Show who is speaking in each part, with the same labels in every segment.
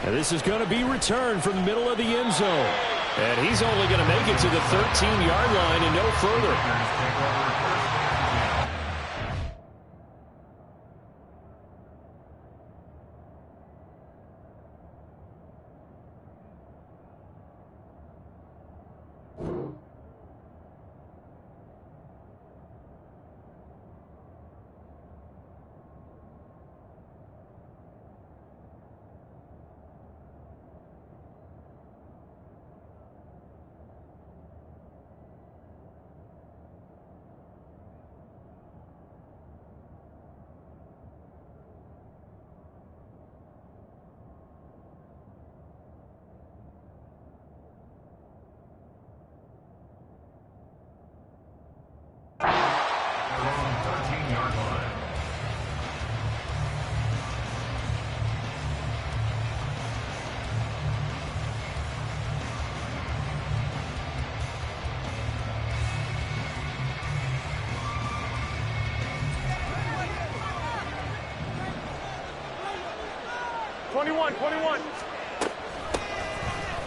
Speaker 1: And this is going to be returned from the middle of the end zone. And he's only going to make it to the 13-yard line and no further.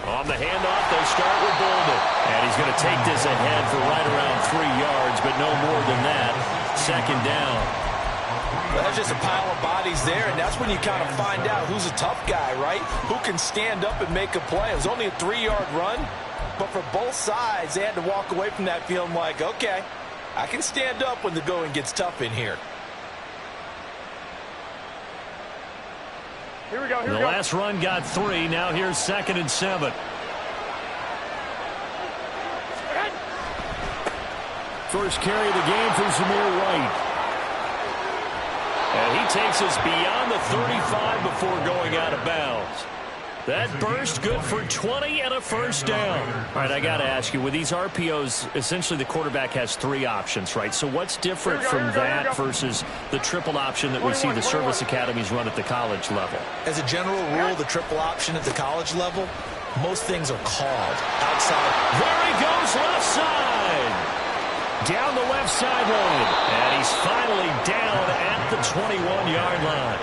Speaker 1: On the handoff, they start with Bolden. And he's going to take this ahead for right around 3 yards, but no more than that. Second down.
Speaker 2: Well, there's just a pile of bodies there, and that's when you kind of find out who's a tough guy, right? Who can stand up and make a play. It was only a 3-yard run, but for both sides, they had to walk away from that feeling like, okay, I can stand up when the going gets tough in here.
Speaker 3: Here we go.
Speaker 1: The last run got 3. Now here's 2nd and 7. First carry of the game for Zamir White. And he takes us beyond the 35 before going out of bounds. That burst good for 20 and a first down. All right, I got to ask you, with these RPOs, essentially the quarterback has 3 options, right? So what's different from that versus the triple option that we see the service academies run at the college level?
Speaker 2: As a general rule, the triple option at the college level, most things are called outside.
Speaker 1: There he goes, left side. Down the left sideline. And he's finally down at the 21-yard line.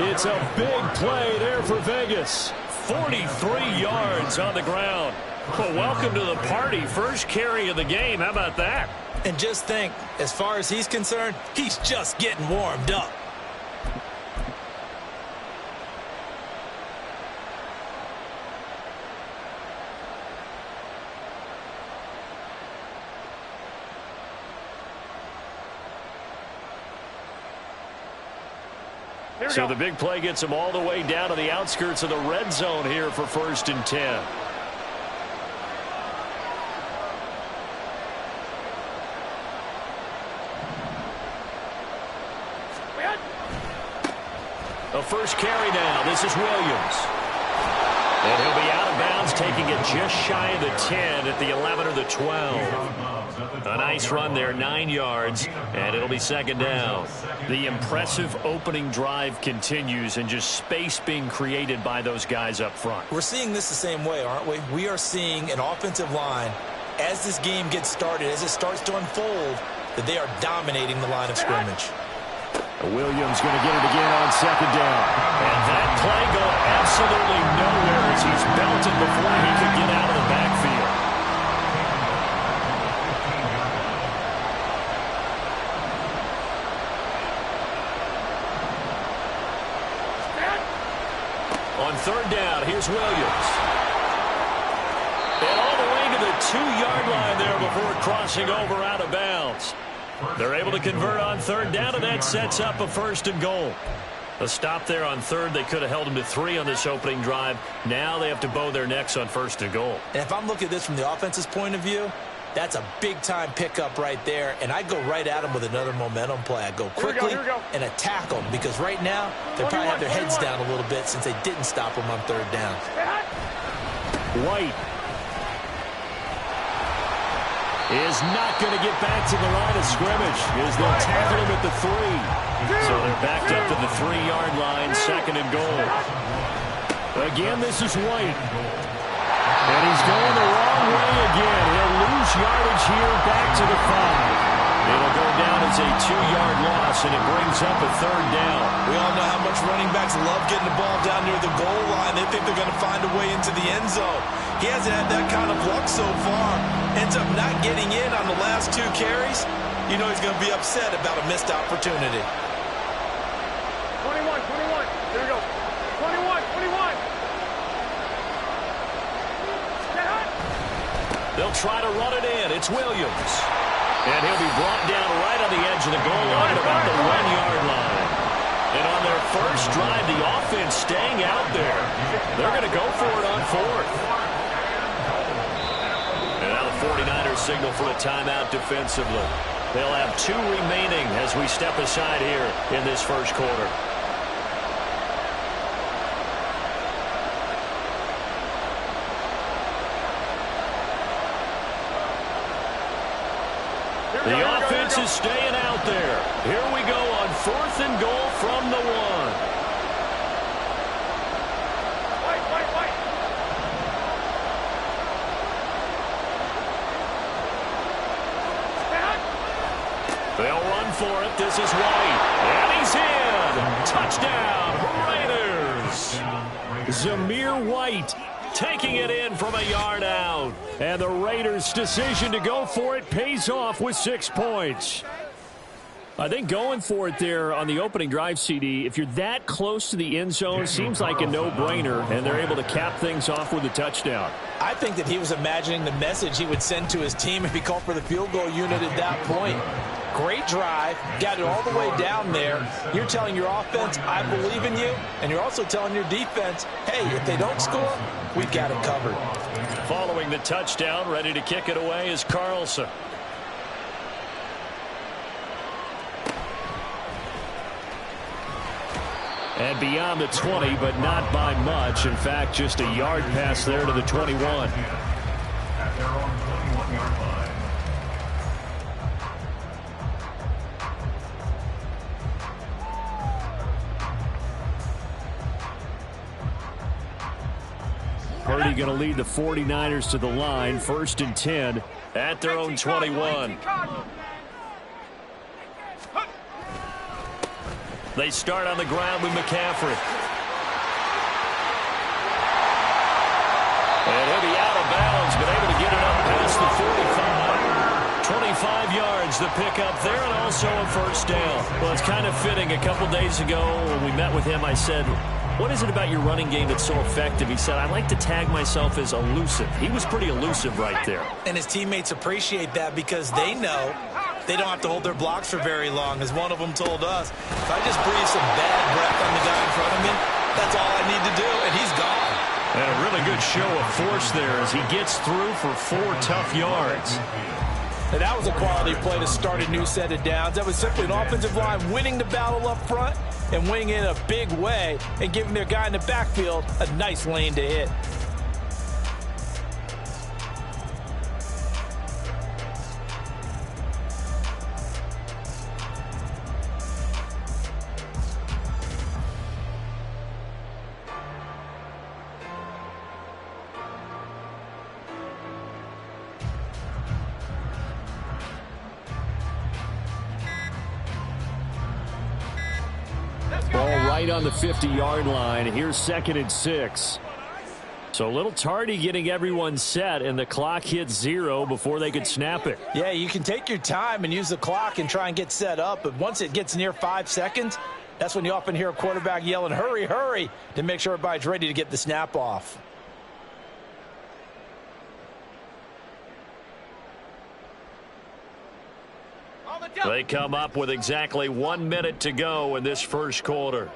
Speaker 1: It's a big play there for Vegas. 43 yards on the ground. Well, welcome to the party. First carry of the game. How about that?
Speaker 2: And just think, as far as he's concerned, he's just getting warmed up.
Speaker 1: So the big play gets him all the way down to the outskirts of the red zone here for 1st and 10. A first carry now. This is Williams. And he'll be out of bounds, taking it just shy of the 10 at the 11 or the 12. A nice run there, 9 yards, and it'll be 2nd down. The impressive opening drive continues, and just space being created by those guys up front.
Speaker 2: We're seeing this the same way, aren't we? We are seeing an offensive line, as this game gets started, as it starts to unfold, that they are dominating the line of scrimmage.
Speaker 1: Williams going to get it again on 2nd down. And that play going absolutely nowhere as he's belted before he could get out of the backfield. On 3rd down, here's Williams. And all the way to the 2-yard line there before crossing over out of bounds. They're able to convert on 3rd down, and that sets up a 1st and goal. A stop there on 3rd. They could have held him to 3 on this opening drive. Now they have to bow their necks on 1st and goal.
Speaker 2: And if I'm looking at this from the offense's point of view, that's a big-time pickup right there. And I go right at them with another momentum play. I go quickly and attack them because right now they probably have their heads down a little bit since they didn't stop them on 3rd down.
Speaker 1: White is not going to get back to the line of scrimmage as they'll tackle him at the 3. So they're backed up to the 3-yard line, 2nd and goal. Again, this is White. And he's going the wrong way again. He'll lose yardage here back to the 5. It'll go down as a 2-yard loss, and it brings up a 3rd down.
Speaker 2: We all know how much running backs love getting the ball down near the goal line. They think they're going to find a way into the end zone. He hasn't had that kind of luck so far. Ends up not getting in on the last 2 carries. You know he's going to be upset about a missed opportunity.
Speaker 3: 21. There we go. 21.
Speaker 1: They'll try to run it in. It's Williams. And he'll be brought down right on the edge of the goal line at about the 1-yard line. And on their first drive, the offense staying out there. They're going to go for it on 4th. And now the 49ers signal for a timeout defensively. They'll have 2 remaining as we step aside here in this first quarter. The offense is staying out there. Here we go on 4th and goal from the 1. They'll run for it. This is White. And he's in. Touchdown, Raiders. Zamir White taking it in from a yard out. And the Raiders' decision to go for it pays off with 6 points. I think going for it there on the opening drive, CD, if you're that close to the end zone, seems like a no-brainer, and they're able to cap things off with a touchdown.
Speaker 2: I think that he was imagining the message he would send to his team if he called for the field goal unit at that point. Great drive, got it all the way down there. You're telling your offense, I believe in you, and you're also telling your defense, hey, if they don't score, we've got it covered.
Speaker 1: Following the touchdown, ready to kick it away is Carlson. And beyond the 20, but not by much. In fact, just a yard pass there to the 21.
Speaker 4: At their own 21-yard line.
Speaker 1: Purdy going to lead the 49ers to the line. 1st and 10 at their own 21. They start on the ground with McCaffrey. And he'll be out of bounds, but able to get it up past the 45. 25 yards the pickup there, and also a 1st down. Well, it's kind of fitting. A couple days ago when we met with him, I said, what is it about your running game that's so effective? He said, I like to tag myself as elusive. He was pretty elusive right there.
Speaker 2: And his teammates appreciate that because they know they don't have to hold their blocks for very long. As one of them told us, if I just breathe some bad breath on the guy in front of me, that's all I need to do, and he's gone.
Speaker 1: And a really good show of force there as he gets through for 4 tough yards.
Speaker 2: And that was a quality play to start a new set of downs. That was simply an offensive line winning the battle up front and winning it in a big way and giving their guy in the backfield a nice lane to hit.
Speaker 1: Ball right on the 50-yard line. Here's 2nd and 6. So a little tardy getting everyone set, and the clock hits 0 before they could snap it.
Speaker 2: Yeah, you can take your time and use the clock and try and get set up, but once it gets near 5 seconds, that's when you often hear a quarterback yelling, hurry, hurry, to make sure everybody's ready to get the snap off.
Speaker 1: They come up with exactly 1 minute to go in this first quarter.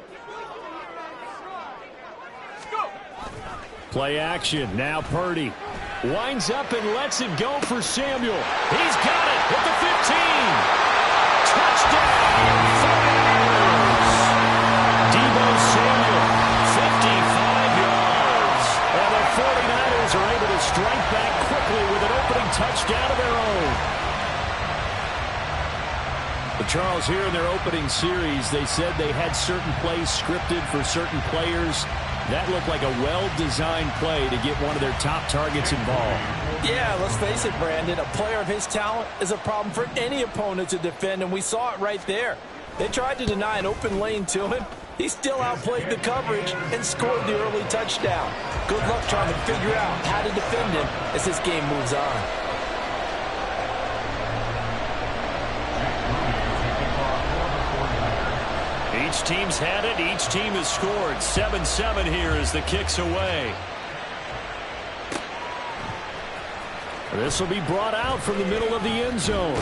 Speaker 1: Play action. Now Purdy winds up and lets it go for Samuel. He's got it at the 15. Touchdown, 49ers. Deebo Samuel, 55 yards. And the 49ers are able to strike back quickly with an opening touchdown of their own. But Charles, here in their opening series, they said they had certain plays scripted for certain players. That looked like a well-designed play to get one of their top targets involved.
Speaker 2: Yeah, let's face it, Brandon. A player of his talent is a problem for any opponent to defend, and we saw it right there. They tried to deny an open lane to him. He still outplayed the coverage and scored the early touchdown. Good luck trying to figure out how to defend him as this game moves on.
Speaker 1: Each team's had it. Each team has scored. 7-7 here as the kick's away. This will be brought out from the middle of the end zone.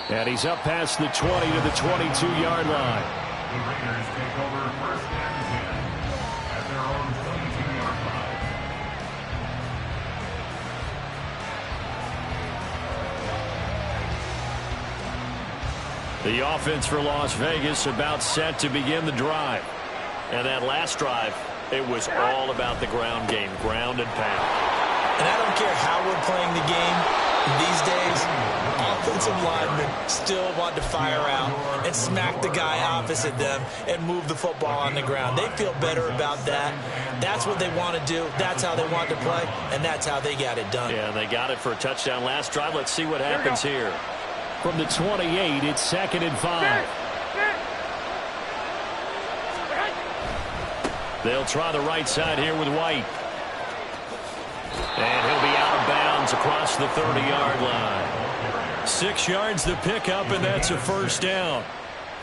Speaker 1: And he's up past the 20 to the 22-yard line.
Speaker 4: The Raiders take over first and 10 at their own 22-yard line.
Speaker 1: The offense for Las Vegas about set to begin the drive. And that last drive, it was all about the ground game, ground and pound.
Speaker 2: And I don't care how we're playing the game these days, offensive linemen still want to fire out and smack the guy opposite them and move the football on the ground. They feel better about that. That's what they want to do. That's how they want to play, and that's how they got it done.
Speaker 1: Yeah, they got it for a touchdown last drive. Let's see what happens here. From the 28, it's 2nd and 5. They'll try the right side here with White. And he'll be out of bounds across the 30-yard line. 6 yards the pickup, and that's a first down.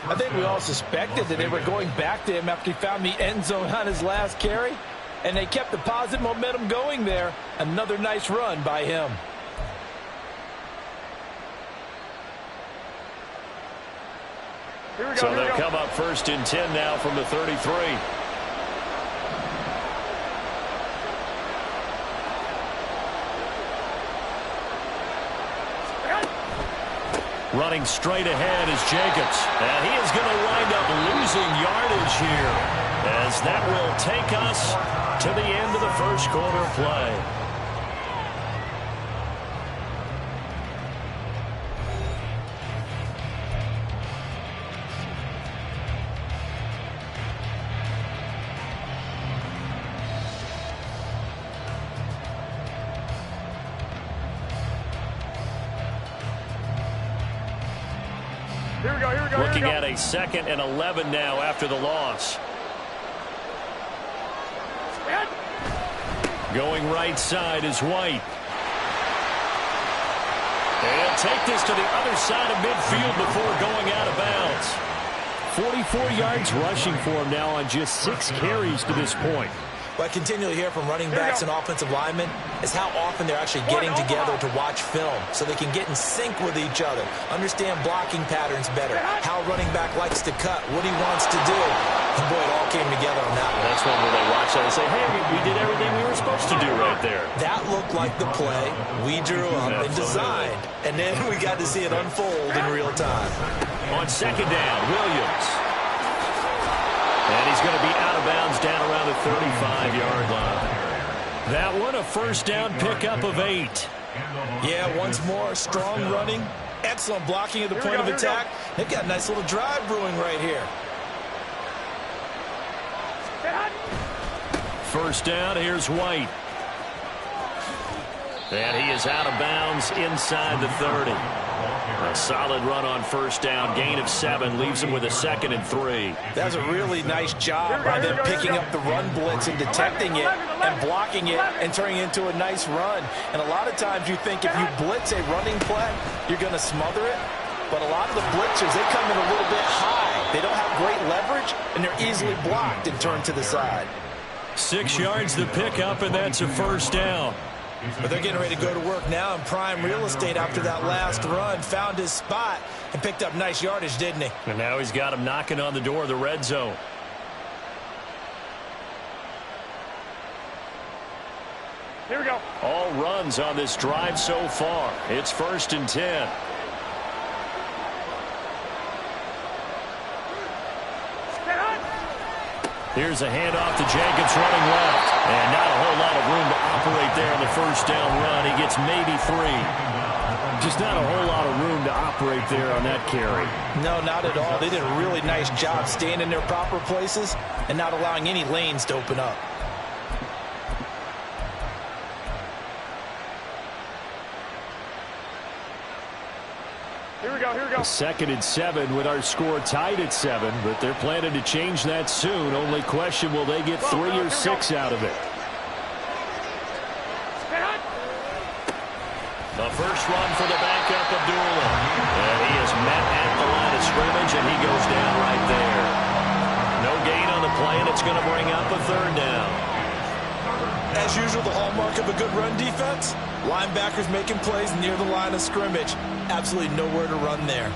Speaker 2: I think we all suspected that they were going back to him after he found the end zone on his last carry, and they kept the positive momentum going there. Another nice run by him.
Speaker 1: So they'll come up 1st and 10 now from the 33. Running straight ahead is Jacobs. And he is going to wind up losing yardage here, as that will take us to the end of the first quarter play. Looking at a 2nd and 11 now after the loss. Going right side is White. And he'll take this to the other side of midfield before going out of bounds. 44 yards rushing for him now on just 6 carries to this point.
Speaker 2: What I continually hear from running backs and offensive linemen is how often they're actually getting together to watch film so they can get in sync with each other, understand blocking patterns better, how a running back likes to cut, what he wants to do. And boy, it all came together on that one.
Speaker 1: That's one where they watch that and say, hey, we did everything we were supposed to do right there.
Speaker 2: That looked like the play we drew up and designed, and then we got to see it unfold in real time.
Speaker 1: On 2nd down, Williams. And he's going to be out of bounds down around the 35-yard line. That one, a first down pickup of 8.
Speaker 2: Yeah, once more, strong running, excellent blocking at the point of attack. They've got a nice little drive brewing right here.
Speaker 1: First down, here's White. And he is out of bounds inside the 30. A solid run on first down. Gain of 7 leaves him with a 2nd and 3.
Speaker 2: That's a really nice job by them picking up the run blitz and detecting it and blocking it and turning it into a nice run. And a lot of times you think if you blitz a running play, you're going to smother it. But a lot of the blitzers, they come in a little bit high. They don't have great leverage, and they're easily blocked and turned to the side.
Speaker 1: 6 yards the pickup, and that's a first down.
Speaker 2: But they're getting ready to go to work now in prime real estate after that last run. Found his spot and picked up nice yardage, didn't he?
Speaker 1: And now he's got him knocking on the door of the red zone.
Speaker 3: Here we go.
Speaker 1: All runs on this drive so far. It's 1st and 10. Here's a handoff to Jacobs running left. And not a whole lot of room to operate there on the first down run. He gets maybe 3. just not a whole lot of room to operate there on that carry.
Speaker 2: No, not at all. They did a really nice job staying in their proper places and not allowing any lanes to open up.
Speaker 3: Here we go, here we go.
Speaker 1: 2nd and 7 with our score tied at 7, but they're planning to change that soon. Only question, will they get 3 or 6 out of it? The first run for the backup, Abdullah. And he is met at the line of scrimmage, and he goes down right there. No gain on the play, and it's going to bring up a 3rd down.
Speaker 2: As usual, the hallmark of a good run defense, linebackers making plays near the line of scrimmage. Absolutely nowhere to run there.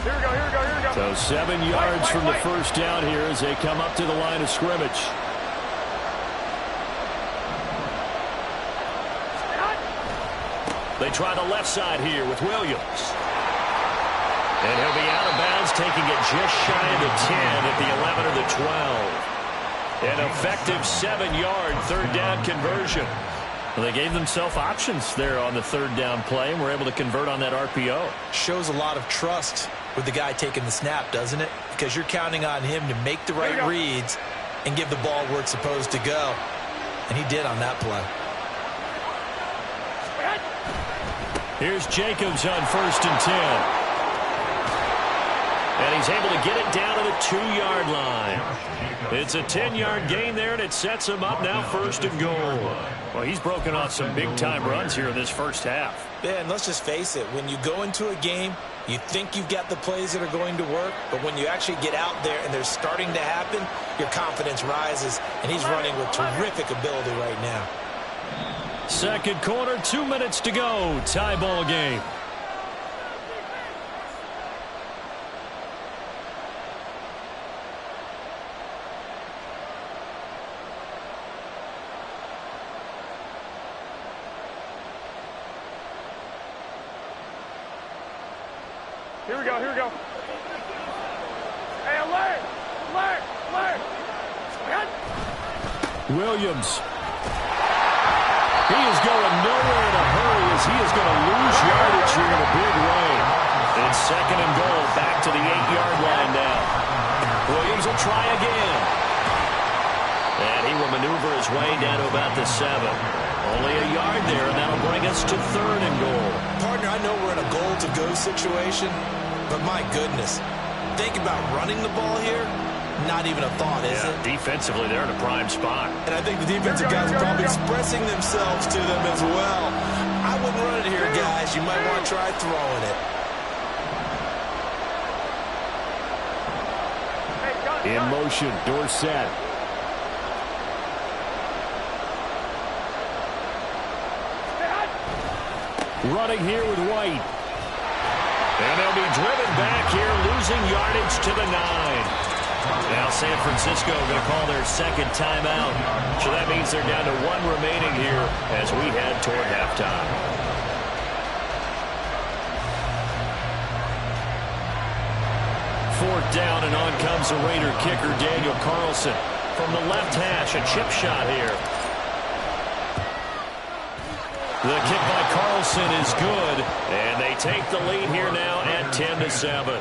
Speaker 3: Here we go, here we go, here we go.
Speaker 1: So 7 yards from the first down here as they come up to the line of scrimmage. They try the left side here with Williams. And he'll be out of bounds, taking it just shy of the 10 at the 11 or the 12. An effective 7-yard 3rd down conversion. Well, they gave themselves options there on the 3rd down play and were able to convert on that RPO.
Speaker 2: Shows a lot of trust with the guy taking the snap, doesn't it? Because you're counting on him to make the right reads and give the ball where it's supposed to go. And he did on that play.
Speaker 1: Here's Jacobs on 1st and 10. And he's able to get it down to the 2-yard line. It's a 10-yard gain there, and it sets him up now 1st and goal. Well, he's broken off some big-time runs here in this first half.
Speaker 2: Yeah, and let's just face it. When you go into a game, you think you've got the plays that are going to work, but when you actually get out there and they're starting to happen, your confidence rises, and he's running with terrific ability right now.
Speaker 1: 2nd quarter, 2 minutes to go. Tie ball game.
Speaker 3: Here we go, here we go. Hey, alert! Alert! Alert!
Speaker 1: Williams. He is going nowhere in a hurry as he is going to lose yardage here in a big way. It's 2nd and goal, back to the 8-yard line now. Williams will try again. And he will maneuver his way down to about the 7. Only a yard there, and that'll bring us to 3rd and goal.
Speaker 2: Partner, I know we're in a goal-to-go situation, but my goodness, think about running the ball here. Not even a thought, is it?
Speaker 1: Defensively, they're in a prime spot.
Speaker 2: And I think the defensive guys are probably expressing themselves to them as well. I wouldn't run it here, guys. You might want to try throwing it.
Speaker 1: In motion, Dorsett. Running here with White. And they'll be driven back here, losing yardage to the 9. Now San Francisco going to call their 2nd timeout. So that means they're down to 1 remaining here as we head toward halftime. Fourth down, and on comes the Raider kicker, Daniel Carlson. From the left hash, a chip shot here. The kick by Carlson is good, and they take the lead here now at 10-7.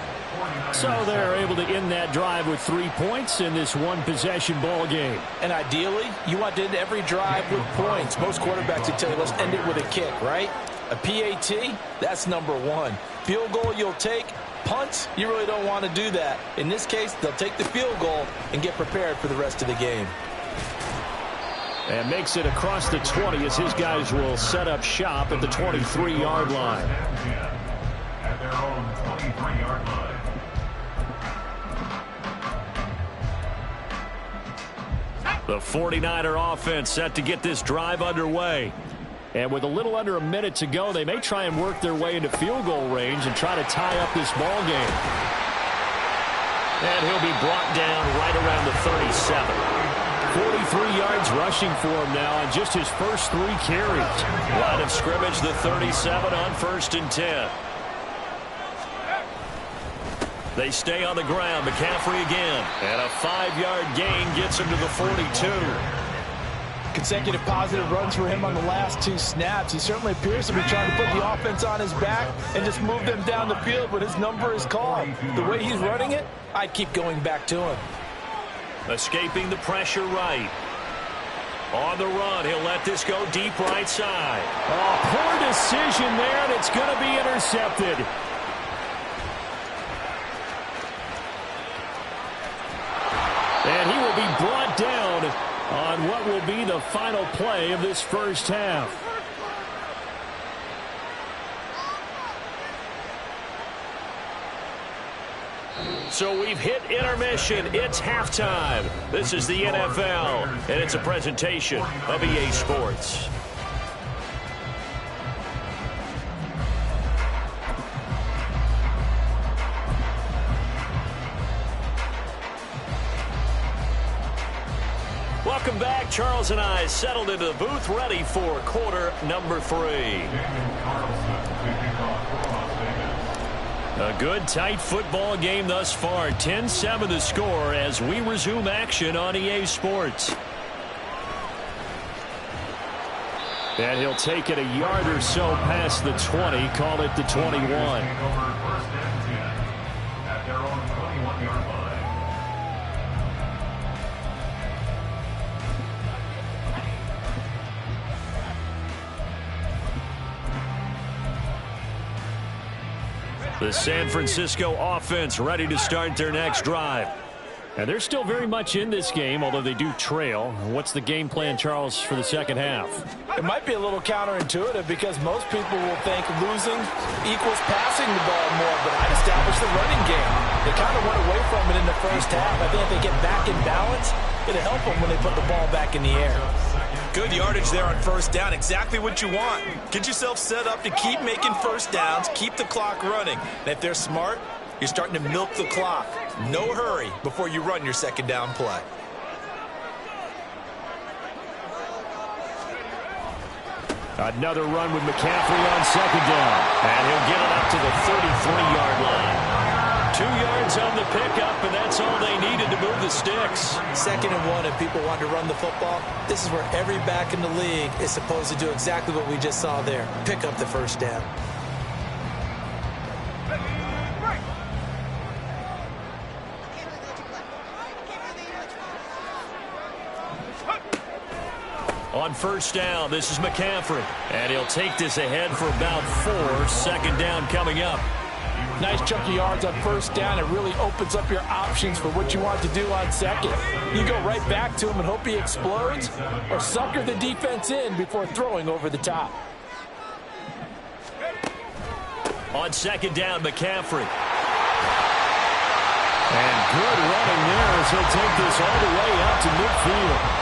Speaker 1: So they're able to end that drive with 3 points in this one-possession ball game.
Speaker 2: And ideally, you want to end every drive with points. Most quarterbacks would tell you, let's end it with a kick, right? A PAT, that's number 1. Field goal you'll take. Punts, you really don't want to do that. In this case, they'll take the field goal and get prepared for the rest of the game.
Speaker 1: And makes it across the 20 as his guys will set up shop at the 23-yard line.
Speaker 4: At their own 23-yard line.
Speaker 1: The 49er offense set to get this drive underway. And with a little under a minute to go, they may try and work their way into field goal range and try to tie up this ball game. And he'll be brought down right around the 37. 43 yards rushing for him now on just his first 3 carries. Line of scrimmage, the 37 on 1st and 10. They stay on the ground. McCaffrey again. And a 5-yard gain gets him to the 42.
Speaker 2: Consecutive positive runs for him on the last 2 snaps. He certainly appears to be trying to put the offense on his back and just move them down the field when his number is called. The way he's running it, I'd keep going back to him.
Speaker 1: Escaping the pressure right. On the run, he'll let this go deep right side.
Speaker 5: Oh, poor decision there, and it's going to be intercepted. And he will be brought down on what will be the final play of this first half.
Speaker 1: So we've hit intermission. It's halftime. This is the NFL, and it's a presentation of EA Sports. Welcome back. Charles and I settled into the booth, ready for quarter number 3. A good, tight football game thus far. 10-7 the score as we resume action on EA Sports. And he'll take it a yard or so past the 20, call it the 21. The San Francisco offense ready to start their next drive.
Speaker 5: And they're still very much in this game, although they do trail. What's the game plan, Charles, for the second half?
Speaker 2: It might be a little counterintuitive because most people will think losing equals passing the ball more, but I'd establish the running game. They kind of went away from it in the first half. I think if they get back in balance, it'll help them when they put the ball back in the air.
Speaker 6: Good yardage there on first down. Exactly what you want. Get yourself set up to keep making first downs, keep the clock running. And if they're smart, you're starting to milk the clock. No hurry before you run your second down play.
Speaker 5: Another run with McCaffrey on second down.
Speaker 1: And he'll get it up to the 33-yard line. 2 yards on the pickup, and that's all they needed to move the sticks.
Speaker 2: 2nd and 1, if people want to run the football, this is where every back in the league is supposed to do exactly what we just saw there. Pick up the first down.
Speaker 1: On first down, this is McCaffrey. And he'll take this ahead for about 4. 2nd down coming up.
Speaker 2: Nice chunk of yards on first down. It really opens up your options for what you want to do on second. You go right back to him and hope he explodes, or sucker the defense in before throwing over the top.
Speaker 1: On 2nd down, McCaffrey.
Speaker 5: And good running there as he'll take this all the way out to midfield.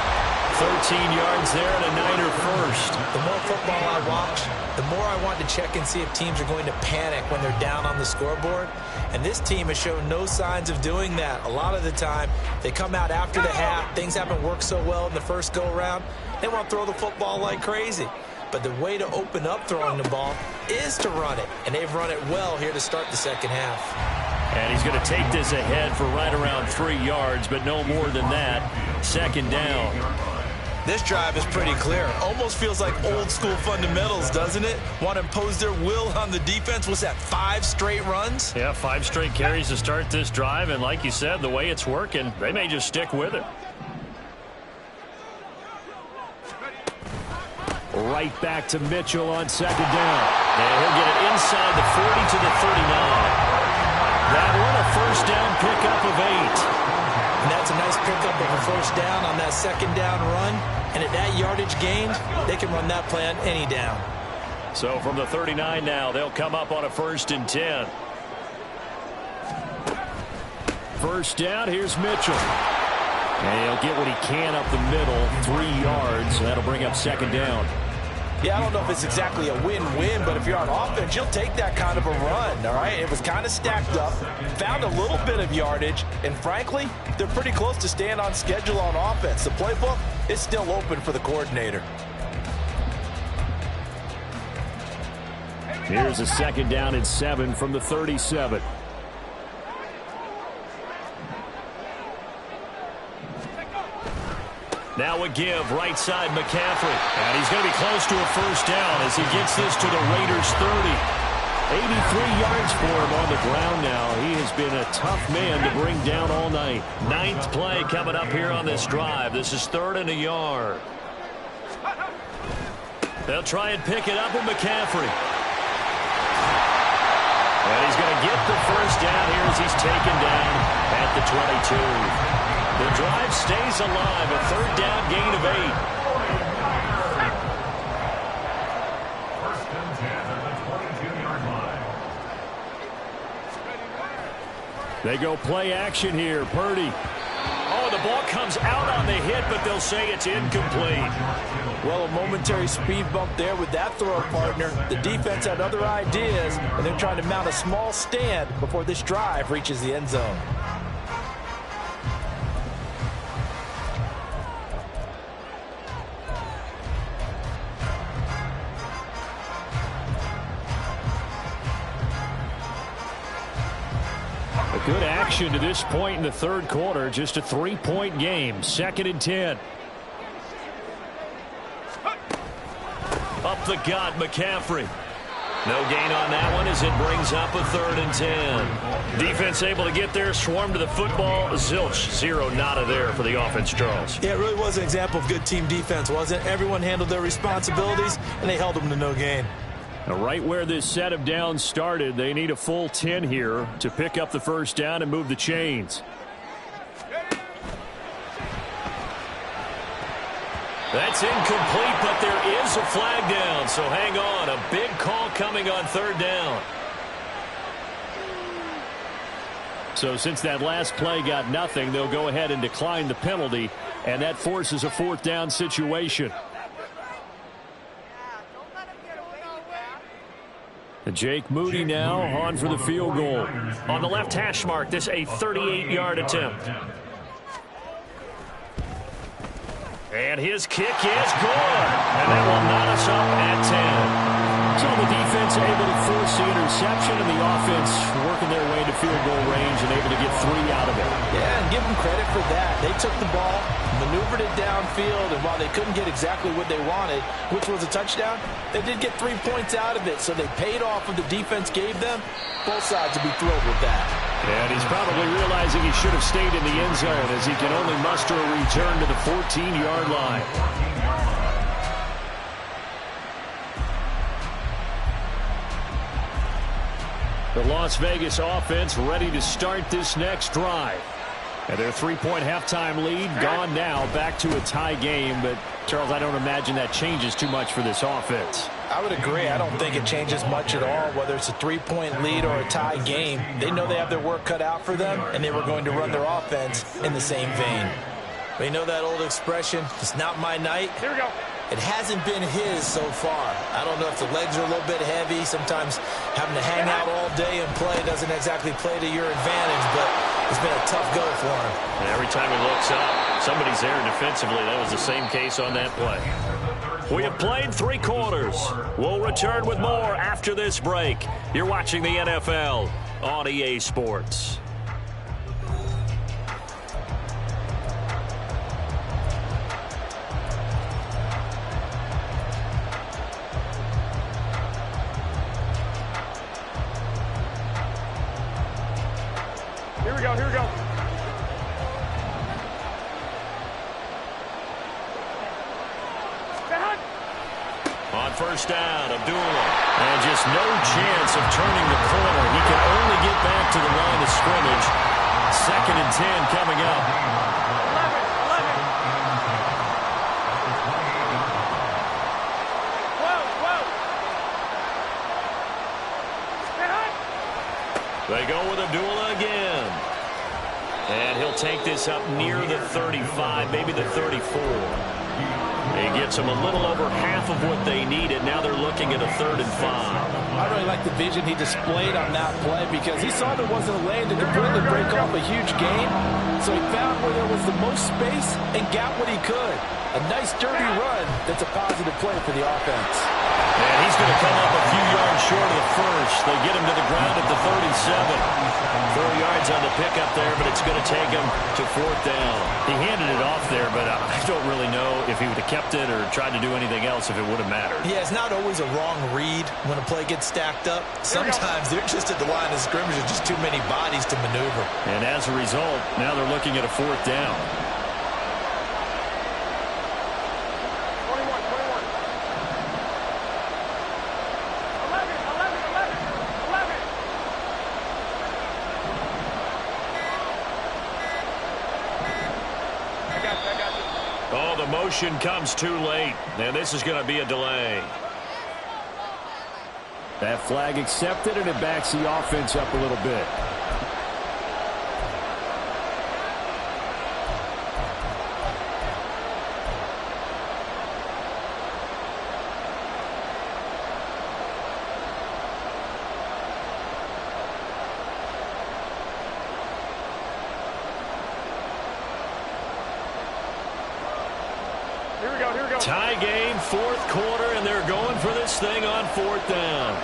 Speaker 1: 13 yards there and a Niner first.
Speaker 2: The more football I watch, the more I want to check and see if teams are going to panic when they're down on the scoreboard. And this team has shown no signs of doing that. A lot of the time, they come out after the half. Things haven't worked so well in the first go-around. They want to throw the football like crazy. But the way to open up throwing the ball is to run it. And they've run it well here to start the second half.
Speaker 1: And he's going to take this ahead for right around 3 yards, but no more than that. 2nd down.
Speaker 6: This drive is pretty clear. Almost feels like old school fundamentals, doesn't it? Want to impose their will on the defense. Was that 5 straight runs?
Speaker 1: Yeah, 5 straight carries to start this drive. And like you said, the way it's working, they may just stick with it.
Speaker 5: Right back to Mitchell on 2nd down.
Speaker 1: And he'll get it inside the 40 to the 39. That one, a first down pickup of 8.
Speaker 2: And that's a nice pickup of a first down on that 2nd down run. And at that yardage gained, they can run that play on any down.
Speaker 1: So from the 39 now, they'll come up on a 1st and 10.
Speaker 5: First down, here's Mitchell. And he'll get what he can up the middle, 3 yards. So that'll bring up 2nd down.
Speaker 2: Yeah, I don't know if it's exactly a win-win, but if you're on offense, you'll take that kind of a run, all right? It was kind of stacked up, found a little bit of yardage, and frankly, they're pretty close to staying on schedule on offense. The playbook is still open for the coordinator.
Speaker 5: Here's a 2nd down and 7 from the 37.
Speaker 1: Now a give, right side McCaffrey. And he's going to be close to a first down as he gets this to the Raiders 30. 83 yards for him on the ground now. He has been a tough man to bring down all night. Ninth play coming up here on this drive. This is 3rd and a yard. They'll try and pick it up with McCaffrey. And he's going to get the first down here as he's taken down at the 22. The drive stays alive. A 3rd down gain of 8.
Speaker 5: They go play action here. Purdy.
Speaker 1: Oh, the ball comes out on the hit, but they'll say it's incomplete.
Speaker 2: Well, a momentary speed bump there with that throw, partner. The defense had other ideas, and they're trying to mount a small stand before this drive reaches the end zone.
Speaker 5: Good action to this point in the 3rd quarter. Just a 3-point game. 2nd and 10.
Speaker 1: Up the gut, McCaffrey. No gain on that one as it brings up a 3rd and 10. Defense able to get there, swarm to the football. Zilch, 0 nada there for the offense, Charles.
Speaker 6: Yeah, it really was an example of good team defense, wasn't it? Everyone handled their responsibilities, and they held them to no gain.
Speaker 5: Now, right where this set of downs started, they need a full 10 here to pick up the first down and move the chains.
Speaker 1: That's incomplete, but there is a flag down, so hang on. A big call coming on 3rd down.
Speaker 5: So since that last play got nothing, they'll go ahead and decline the penalty, and that forces a 4th down situation. Jake Moody now on for the field goal.
Speaker 1: On the left hash mark, this a 38-yard attempt. And his kick is good. And that will knot us up at 10.
Speaker 5: So the defense able to force the interception, and the offense working their way to field goal range and able to get 3 out of it.
Speaker 2: Yeah, and give them credit for that. They took the ball, maneuvered it downfield, and while they couldn't get exactly what they wanted, which was a touchdown, they did get 3 points out of it, so they paid off what the defense gave them. Both sides will be thrilled with that.
Speaker 5: And he's probably realizing he should have stayed in the end zone as he can only muster a return to the 14-yard line. The Las Vegas offense ready to start this next drive. And their 3-point halftime lead gone now, back to a tie game. But, Charles, I don't imagine that changes too much for this offense.
Speaker 2: I would agree. I don't think it changes much at all, whether it's a 3-point lead or a tie game. They know they have their work cut out for them, and they were going to run their offense in the same vein.
Speaker 6: They know that old expression, it's not my night.
Speaker 3: Here we go.
Speaker 6: It hasn't been his so far. I don't know if the legs are a little bit heavy. Sometimes having to hang out all day and play doesn't exactly play to your advantage, but it's been a tough go for him.
Speaker 1: And every time he looks up, somebody's there defensively. That was the same case on that play. We have played 3 quarters. We'll return with more after this break. You're watching the NFL on EA Sports.
Speaker 3: Here we go, here we go.
Speaker 1: On first down, Abdullah. And just no chance of turning the corner. He can only get back to the line of scrimmage. 2nd and 10 coming up.
Speaker 3: 11, 12.
Speaker 1: They go with Abdullah again. And he'll take this up near the 35, maybe the 34. He gets them a little over half of what they needed. Now they're looking at a 3rd and 5.
Speaker 2: I really like the vision he displayed on that play because he saw there wasn't a lane to completely break off a huge gain. So he found where there was the most space and got what he could. A nice dirty run that's a positive play for the offense.
Speaker 1: And he's going to come up a few yards short of the first. They get him to the ground at the 37. 4 yards on the pickup there, but it's going to take him to 4th down.
Speaker 5: He handed it off there, but I don't really know if he would have kept it or tried to do anything else if it would have mattered.
Speaker 2: Yeah, it's not always a wrong read when a play gets stacked up. Sometimes they're just at the line of scrimmage with just too many bodies to maneuver.
Speaker 5: And as a result, now they're looking at a 4th down.
Speaker 3: 21. 11. I got you.
Speaker 1: Oh, the motion comes too late, and this is going to be a delay.
Speaker 5: That flag accepted, and it backs the offense up a little bit.
Speaker 3: Here we go.
Speaker 1: Tie game, 4th quarter, and they're going for this thing on 4th down.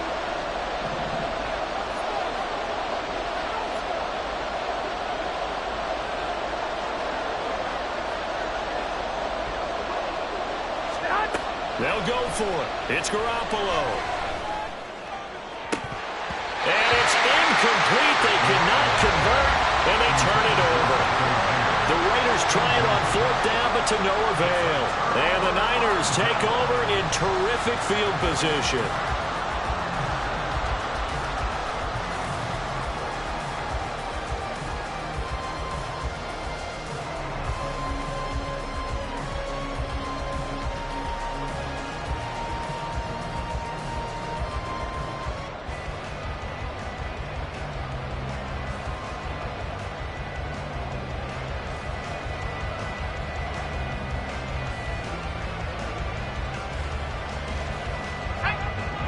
Speaker 1: They'll go for it. It's Garoppolo. And it's incomplete. They cannot convert, and they turn it over. The Raiders try it on 4th down, but to no avail. And the Niners take over in terrific field position.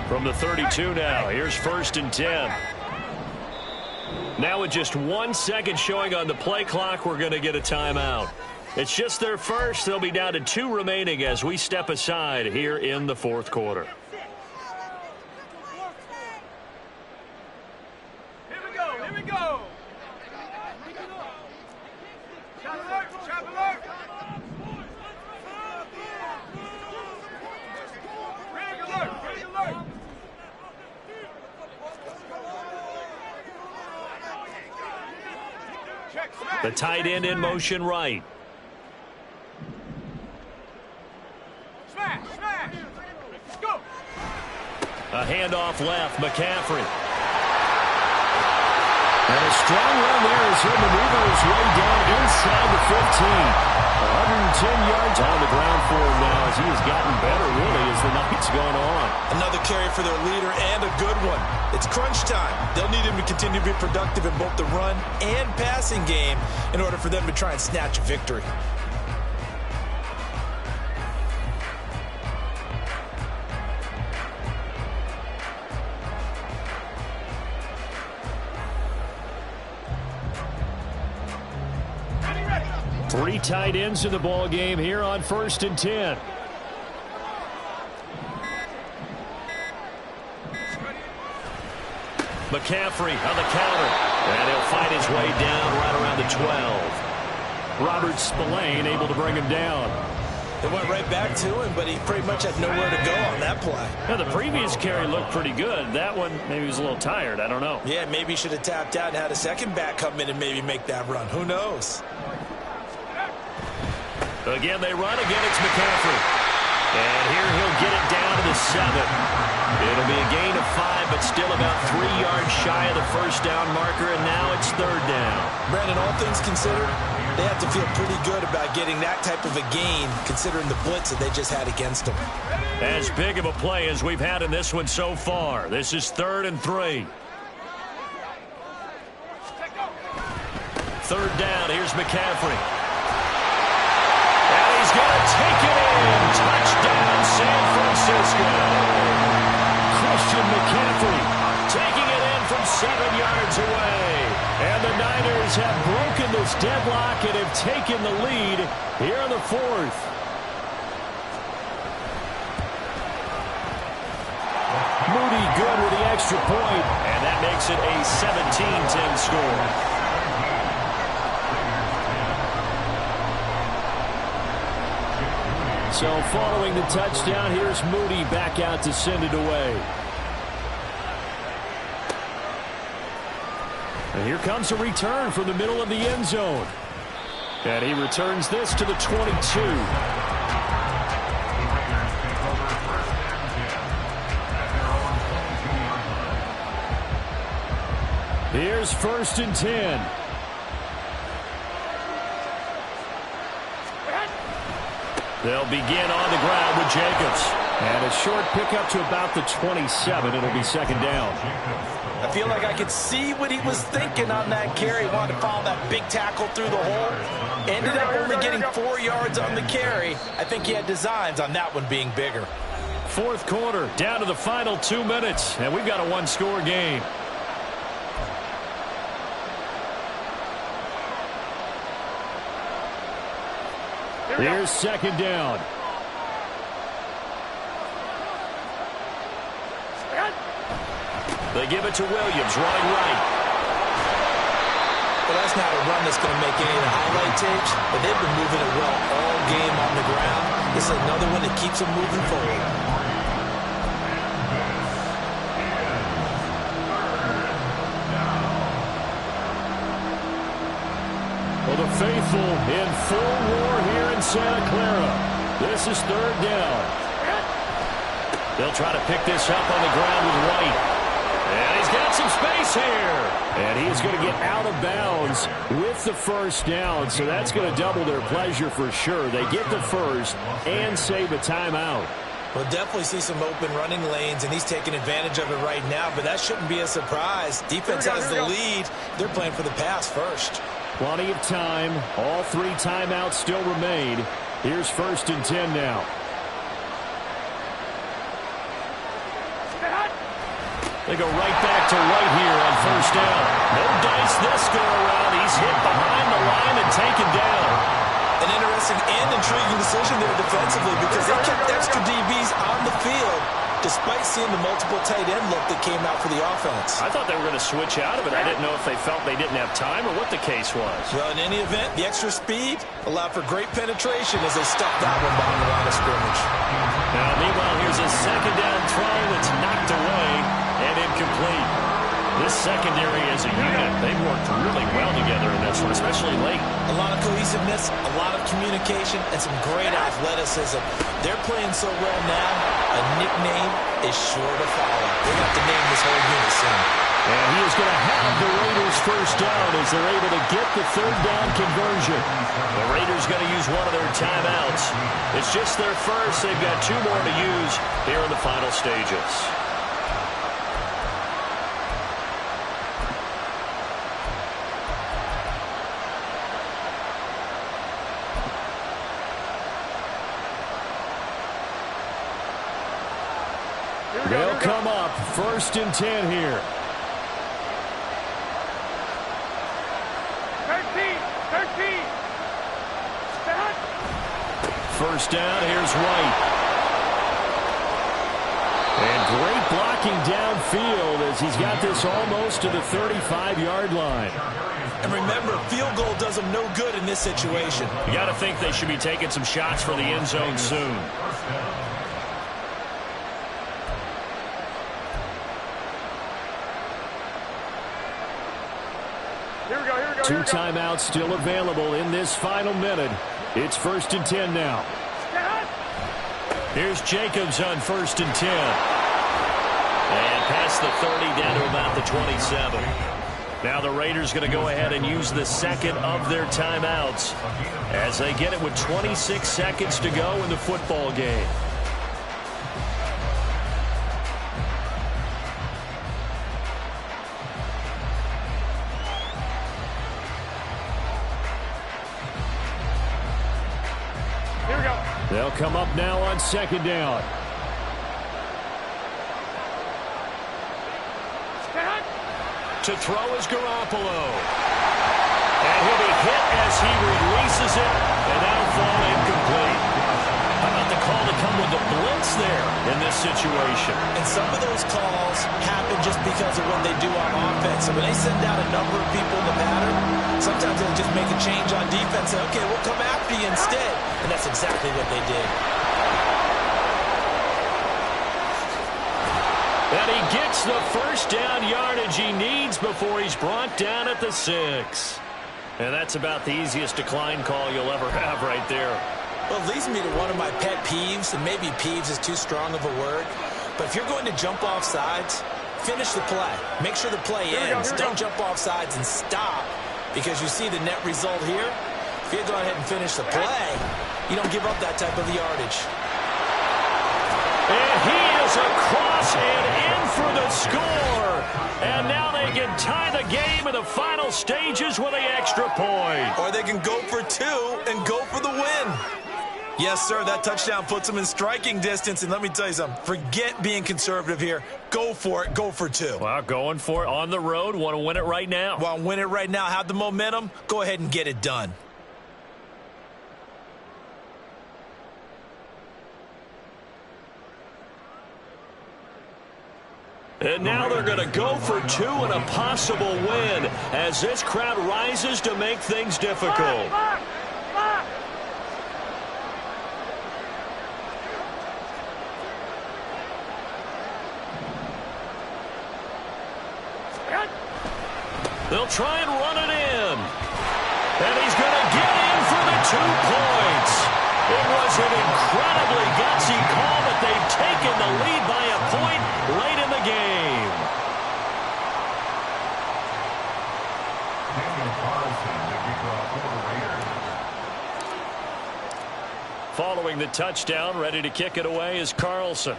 Speaker 1: From the 32 now, here's 1st and 10. Now with just 1 second showing on the play clock, we're going to get a timeout. It's just their first. They'll be down to 2 remaining as we step aside here in the 4th quarter.
Speaker 3: Here we go. Trap alert. Rig alert.
Speaker 1: The tight end in motion right.
Speaker 3: Smash. Go.
Speaker 1: A handoff left, McCaffrey.
Speaker 5: And a strong run there as he'll maneuver his way down inside the 15. 110 yards on the ground for him now as he has gotten better, really, as the night's gone on.
Speaker 6: Another carry for their leader and a good one. It's crunch time. They'll need him to continue to be productive in both the run and passing game in order for them to try and snatch a victory.
Speaker 5: Three tight ends in the ball game here on 1st and 10.
Speaker 1: McCaffrey on the counter. And he'll fight his way down right around the 12.
Speaker 5: Robert Spillane able to bring him down.
Speaker 2: They went right back to him, but he pretty much had nowhere to go on that play.
Speaker 5: Now, the previous carry looked pretty good. That one, maybe he was a little tired. I don't know.
Speaker 2: Yeah, maybe he should have tapped out and had a second back come in and maybe make that run. Who knows?
Speaker 1: Again, they run. Again, it's McCaffrey. And here he'll get it down to the 7. It'll be a gain of 5, but still about 3 yards shy of the 1st down marker, and now it's 3rd down.
Speaker 2: Brandon, all things considered, they have to feel pretty good about getting that type of a gain, considering the blitz that they just had against them.
Speaker 1: As big of a play as we've had in this one so far. This is 3rd and 3. 3rd down. Here's McCaffrey. And he's going to take it in. Touchdown, San Francisco. Christian McCaffrey taking it in from 7 yards away. And the Niners have broken this deadlock and have taken the lead here in the 4th. Moody good with the extra point, and that makes it a 17-10 score.
Speaker 5: So following the touchdown, here's Moody back out to send it away. And here comes a return from the middle of the end zone. And he returns this to the 22. Here's 1st and 10. They'll begin on the ground with Jacobs. And a short pickup to about the 27. It'll be 2nd down.
Speaker 2: I feel like I could see what he was thinking on that carry. Wanted to follow that big tackle through the hole. Ended up only getting 4 yards on the carry. I think he had designs on that one being bigger.
Speaker 5: 4th quarter, down to the final 2 minutes. And we've got a one-score game. Here's 2nd down.
Speaker 1: They give it to Williams, running right.
Speaker 2: Well, that's not a run that's going to make any of the highlight tapes, but they've been moving it well all game on the ground. This is another one that keeps them moving forward.
Speaker 5: Well, the faithful in full war here in Santa Clara. This is 3rd down. They'll try to pick this up on the ground with White. And he's got some space here. And he's going to get out of bounds with the 1st down. So that's going to double their pleasure for sure. They get the 1st and save a timeout.
Speaker 2: We'll definitely see some open running lanes, and he's taking advantage of it right now. But that shouldn't be a surprise. Defense has the lead. They're playing for the pass first.
Speaker 5: Plenty of time. All 3 timeouts still remain. Here's 1st and 10 now. They go right back to White here on 1st down. No dice this go around. He's hit behind the line and taken down.
Speaker 2: An interesting and intriguing decision there defensively because they kept extra DBs on the field despite seeing the multiple tight end look that came out for the offense.
Speaker 5: I thought they were going to switch out of it. I didn't know if they felt they didn't have time or what the case was.
Speaker 2: Well, in any event, the extra speed allowed for great penetration as they stuffed that one behind the line of scrimmage.
Speaker 5: Now, meanwhile, here's a 2nd down throw that's knocked away and incomplete. This secondary as a unit, they've worked really well together in this one, especially late.
Speaker 2: A lot of cohesiveness, a lot of communication, and some great athleticism. They're playing so well now, a nickname is sure to follow. They have to name this whole unit soon.
Speaker 5: And he is going to have the Raiders 1st down as they're able to get the 3rd down conversion. The Raiders going to use one of their timeouts. It's just their 1st. They've got 2 more to use here in the final stages. They'll come up 1st and 10 here.
Speaker 3: 13.
Speaker 5: 1st down, here's White. And great blocking downfield as he's got this almost to the 35-yard line.
Speaker 2: And remember, field goal does them no good in this situation.
Speaker 5: You got to think they should be taking some shots for the end zone soon.
Speaker 3: Here we go.
Speaker 5: 2 timeouts still available in this final minute. It's 1st and 10 now. Here's Jacobs on 1st and 10.
Speaker 1: And past the 30 down to about the 27.
Speaker 5: Now the Raiders going to go ahead and use the 2nd of their timeouts as they get it with 26 seconds to go in the football game. They'll come up now on 2nd down. To throw is Garoppolo. And he'll be hit as he releases it, and that'll fall incomplete. How about the call to come with the blitz there in this situation?
Speaker 2: And some of those calls happen just because of what they do on offense. So when they send out a number of people in the pattern, sometimes they'll just make a change on defense. Say, okay, we'll come after you instead. And that's exactly what they did.
Speaker 1: And he gets the first down yardage he needs before he's brought down at the 6. And that's about the easiest decline call you'll ever have right there.
Speaker 2: Well, it leads me to one of my pet peeves, and maybe peeves is too strong of a word. But if you're going to jump off sides, finish the play. Make sure the play ends. Don't jump off sides and stop, because you see the net result here. If you go ahead and finish the play, you don't give up that type of yardage.
Speaker 1: And he is across and in for the score. And now they can tie the game in the final stages with an extra point.
Speaker 6: Or they can go for 2 and go for the win. Yes, sir, that touchdown puts them in striking distance. And let me tell you something, forget being conservative here. Go for it. Go for 2.
Speaker 1: Well, going for it on the road. Want to win it right now.
Speaker 6: Want to win it right now. Have the momentum. Go ahead and get it done.
Speaker 1: And now they're going to go for 2 and a possible win as this crowd rises to make things difficult. They'll try and run it in. And he's going to get in for the 2 points. It was an incredibly gutsy call, but they've taken the lead by a point late in the game. Following the touchdown, ready to kick it away is Carlson.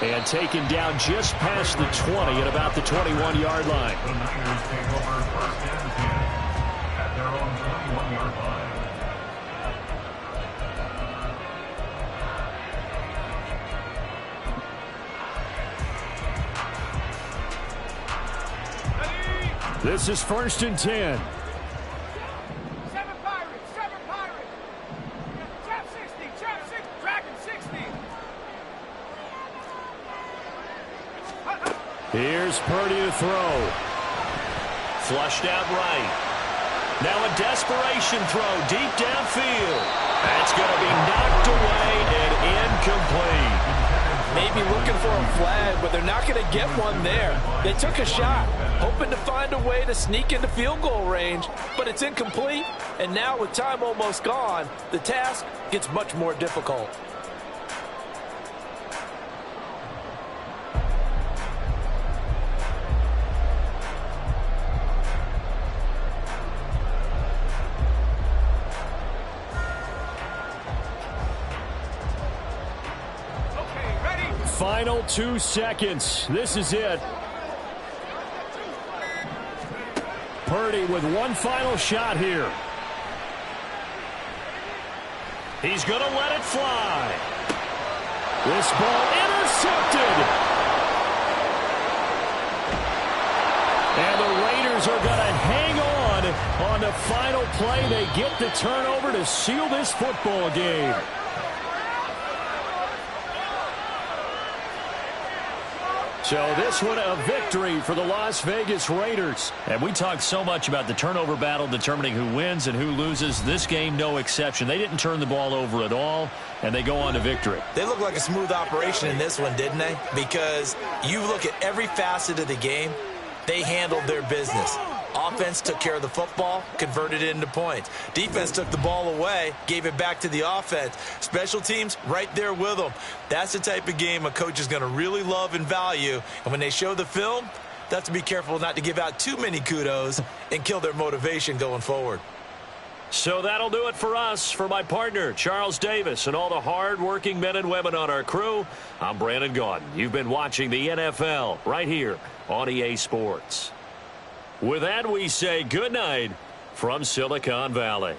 Speaker 1: And taken down just past the 20 at about the 21-yard line.
Speaker 4: The Niners take over first and 10 at their own 21-yard line.
Speaker 5: This is 1st and 10.
Speaker 3: 7 Pirates, 7 Pirates. Trap 60, trap 6, Dragon 60.
Speaker 5: Here's Purdy to throw.
Speaker 1: Flushed out right. Now a desperation throw deep downfield. That's going to be knocked away and incomplete.
Speaker 2: Maybe looking for a flag, but they're not going to get one there. They took a shot, hoping to find a way to sneak into field goal range, but it's incomplete. And now with time almost gone, the task gets much more difficult.
Speaker 5: Final 2 seconds. This is it. Purdy with one final shot here.
Speaker 1: He's going to let it fly.
Speaker 5: This ball intercepted. And the Raiders are going to hang on the final play. They get the turnover to seal this football game. So this one a victory for the Las Vegas Raiders.
Speaker 1: And we talked so much about the turnover battle determining who wins and who loses. This game, no exception. They didn't turn the ball over at all, and they go on to victory.
Speaker 6: They look like a smooth operation in this one, didn't they? Because you look at every facet of the game, they handled their business. Offense took care of the football, converted it into points. Defense took the ball away, gave it back to the offense. Special teams right there with them. That's the type of game a coach is going to really love and value. And when they show the film, they have to be careful not to give out too many kudos and kill their motivation going forward.
Speaker 1: So that'll do it for us. For my partner, Charles Davis, and all the hard-working men and women on our crew, I'm Brandon Gaudin. You've been watching the NFL right here on EA Sports. With that, we say good night from Silicon Valley.